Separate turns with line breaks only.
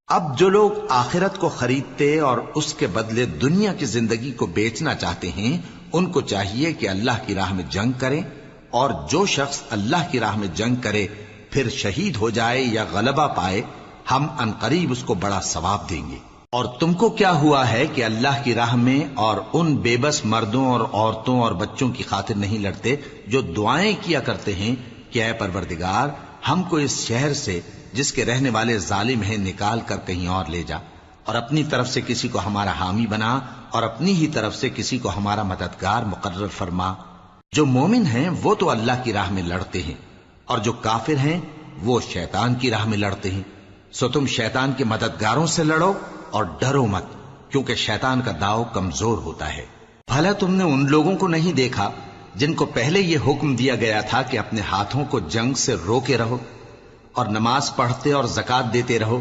اب جو لوگ آخرت کو خریدتے اور اس کے بدلے دنیا کی زندگی کو بیچنا چاہتے ہیں، ان کو چاہیے کہ اللہ کی راہ میں جنگ کریں، اور جو شخص اللہ کی راہ میں جنگ کرے پھر شہید ہو جائے یا غلبہ پائے، ہم عنقریب اس کو بڑا ثواب دیں گے۔ اور تم کو کیا ہوا ہے کہ اللہ کی راہ میں اور ان بے بس مردوں اور عورتوں اور بچوں کی خاطر نہیں لڑتے جو دعائیں کیا کرتے ہیں کہ اے پروردگار، ہم کو اس شہر سے جس کے رہنے والے ظالم ہیں نکال کر کہیں اور لے جا، اور اپنی طرف سے کسی کو ہمارا حامی بنا، اور اپنی ہی طرف سے کسی کو ہمارا مددگار مقرر فرما۔ جو مومن ہیں وہ تو اللہ کی راہ میں لڑتے ہیں، اور جو کافر ہیں وہ شیطان کی راہ میں لڑتے ہیں، سو تم شیطان کے مددگاروں سے لڑو اور ڈرو مت، کیونکہ شیطان کا داؤ کمزور ہوتا ہے۔ بھلا تم نے ان لوگوں کو نہیں دیکھا جن کو پہلے یہ حکم دیا گیا تھا کہ اپنے ہاتھوں کو جنگ سے روکے رہو اور نماز پڑھتے اور زکوٰۃ دیتے رہو،